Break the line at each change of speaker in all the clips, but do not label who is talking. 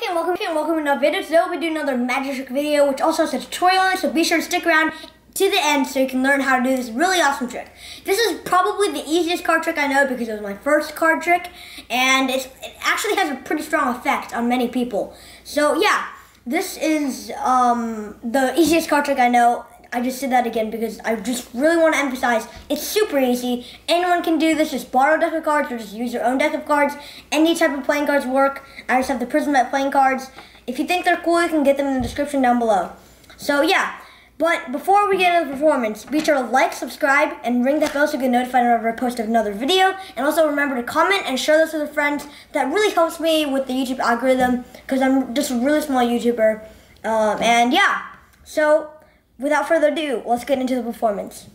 and welcome to another video. Today we'll be doing another magic trick video, which also has a tutorial on it, so be sure to stick around to the end so you can learn how to do this really awesome trick. This is probably the easiest card trick I know because it was my first card trick, and it actually has a pretty strong effect on many people. So yeah, this is the easiest card trick I know. I just did that again because I just really want to emphasize it's super easy. Anyone can do this. Just borrow a deck of cards or just use your own deck of cards. Any type of playing cards work. I just have the Prismatic playing cards. If you think they're cool, you can get them in the description down below. So yeah, but before we get into the performance, be sure to like, subscribe, and ring that bell so you get notified whenever I post another video. And also remember to comment and share this with your friends. That really helps me with the YouTube algorithm because I'm just a really small YouTuber. And yeah, so without further ado, let's get into the performance.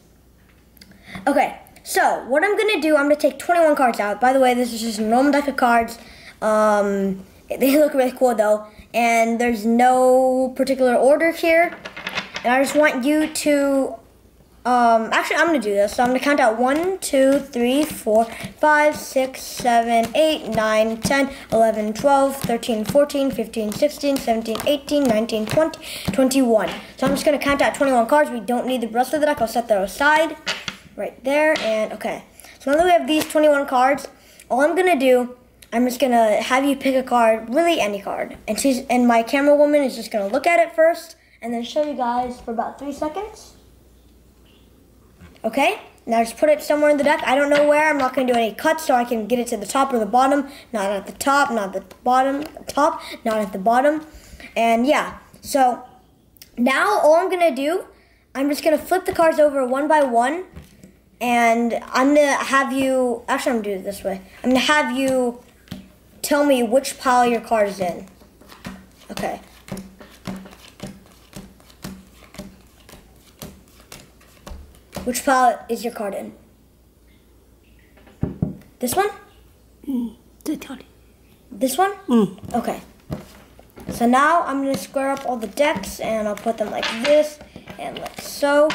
Okay, so what I'm gonna do, I'm gonna take 21 cards out. By the way, this is just a normal deck of cards. They look really cool though, and there's no particular order here. And I just want you to, actually I'm gonna do this. So I'm gonna count out 1, 2, 3, 4, 5, 6, 7, 8, 9, 10, 11, 12, 13, 14, 15, 16, 17, 18, 19, 20, 21. So I'm just gonna count out 21 cards. We don't need the rest of the deck. I'll set those aside right there. And okay, so now that we have these 21 cards, all I'm gonna do, I'm just gonna have you pick a card, really any card. And my camera woman is just gonna look at it first and then show you guys for about 3 seconds. Okay, now just put it somewhere in the deck. I don't know where. I'm not going to do any cuts so I can get it to the top or the bottom. Not at the top, not at the bottom, top, not at the bottom. And yeah, so now all I'm going to do, I'm just going to flip the cards over one by one. And I'm going to have you, actually I'm going to do it this way. I'm going to have you tell me which pile your card is in. Okay. Which pile is your card in? This one? This one? Okay. So now I'm going to square up all the decks and I'll put them like this and like so.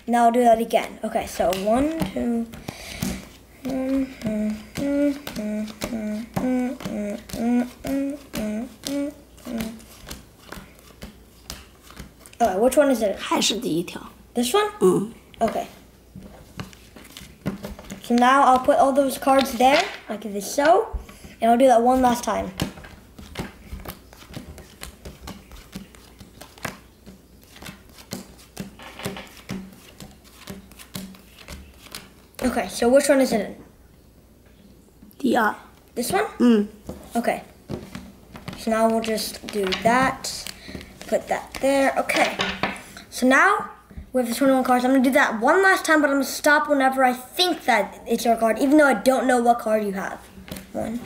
Now I'll do that again. Okay, so 1, 2. Okay, which one is it?
还是第一条。
This one? Okay. So now I'll put all those cards there, like this so, and I'll do that one last time. Okay, so which one is it in?
第二。
This one? Okay. So now we'll just do that, put that there, okay. So now, we have the 21 cards. I'm going to do that one last time, but I'm going to stop whenever I think that it's your card, even though I don't know what card you have. 1,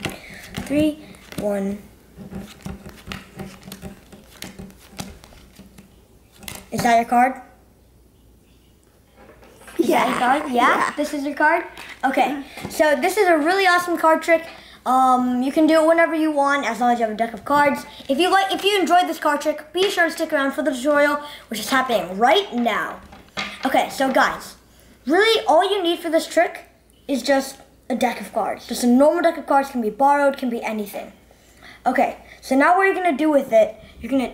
3, 1. Is that your card? Is that your card? Yeah? This is your card? Okay. So this is a really awesome card trick. You can do it whenever you want, as long as you have a deck of cards. If you enjoyed this card trick, be sure to stick around for the tutorial, which is happening right now. Okay, so guys, really all you need for this trick is just a deck of cards. Just a normal deck of cards, can be borrowed, can be anything. Okay, so now what you're gonna do with it, you're gonna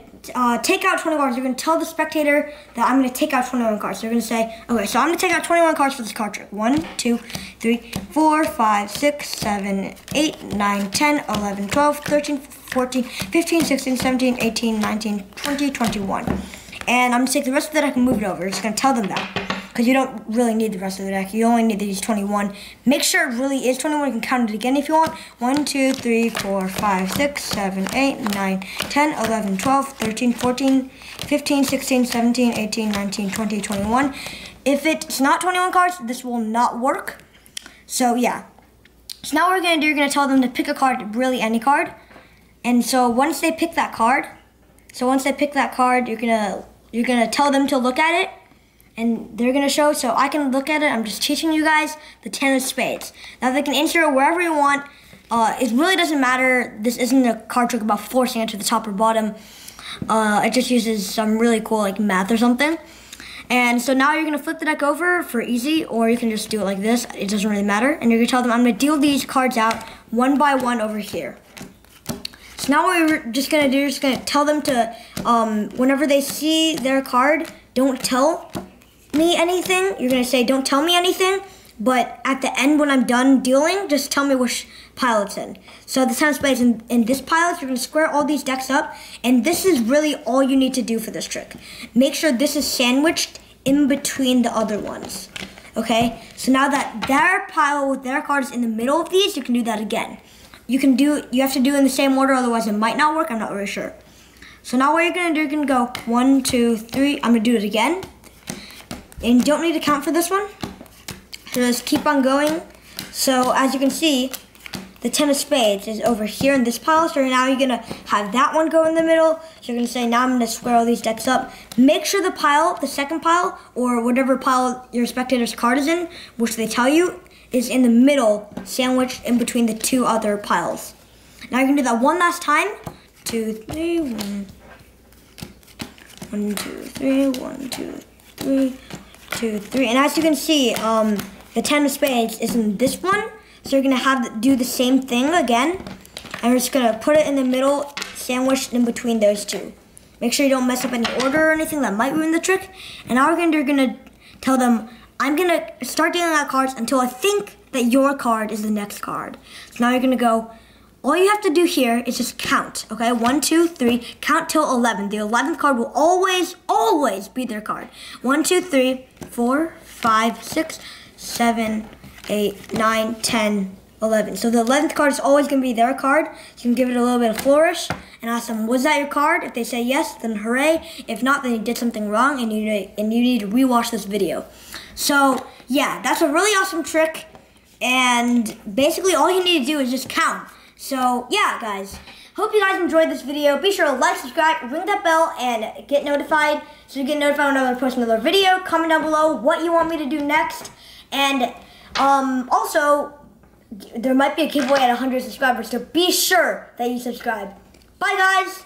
take out 21 cards. You're gonna tell the spectator that I'm gonna take out 21 cards. So you're gonna say, okay, so I'm gonna take out 21 cards for this card trick. 1, 2, 3, 4, 5, 6, 7, 8, 9, 10, 11, 12, 13, 14, 15, 16, 17, 18, 19, 20, 21. And I'm gonna take the rest of the deck and move it over. You're just gonna tell them that. Because you don't really need the rest of the deck. You only need these 21. Make sure it really is 21. You can count it again if you want. 1, 2, 3, 4, 5, 6, 7, 8, 9, 10, 11, 12, 13, 14, 15, 16, 17, 18, 19, 20, 21. If it's not 21 cards, this will not work. So yeah. So now what we're going to do, you're going to tell them to pick a card, really any card. And so once they pick that card, you're going to tell them to look at it. And they're going to show, so I can look at it. I'm just teaching you guys the 10 of spades. Now they can insert it wherever you want. It really doesn't matter. This isn't a card trick about forcing it to the top or bottom. It just uses some really cool like math or something. And so now you're going to flip the deck over for easy, or you can just do it like this. It doesn't really matter. And you're going to tell them, I'm going to deal these cards out one by one over here. So now what we're just gonna do is gonna tell them to, whenever they see their card, don't tell me anything. You're gonna say, don't tell me anything, but at the end when I'm done dealing, just tell me which pile it's in. So the 10 of spades in this pile, you're gonna square all these decks up, and this is really all you need to do for this trick. Make sure this is sandwiched in between the other ones. Okay, so now that their pile with their cards in the middle of these, you can do that again. You have to do it in the same order, otherwise it might not work, I'm not really sure. So now what you're gonna do, you're gonna go 1, 2, 3, I'm gonna do it again. And you don't need to count for this one. So just keep on going. So as you can see, the 10 of spades is over here in this pile. So now you're gonna have that one go in the middle. So you're gonna say, now I'm gonna square all these decks up. Make sure the pile, the second pile, or whatever pile your spectator's card is in, which they tell you, is in the middle, sandwiched in between the two other piles. Now you're gonna do that one last time. 2, 3, 1. 1, 2, 3, 1, 2, 3, 2, 3. And as you can see, the 10 of spades is in this one. So you're gonna have to do the same thing again. And we're just gonna put it in the middle, sandwiched in between those two. Make sure you don't mess up any order or anything that might ruin the trick. And now you're gonna tell them, I'm gonna start dealing out cards until I think that your card is the next card. So now you're gonna go, all you have to do here is just count, okay? 1, 2, 3, count till 11. The 11th card will always, always be their card. 1, 2, 3, 4, 5, 6, 7, 8, 9, 10, 11. So the 11th card is always gonna be their card. So you can give it a little bit of flourish and ask them, was that your card? If they say yes, then hooray. If not, then you did something wrong and you need to rewatch this video. So yeah, that's a really awesome trick. And basically all you need to do is just count. So yeah, guys, hope you guys enjoyed this video. Be sure to like, subscribe, ring that bell, and get notified so you get notified whenever I post another video. Comment down below what you want me to do next. And also, there might be a giveaway at 100 subscribers, so be sure that you subscribe. Bye, guys!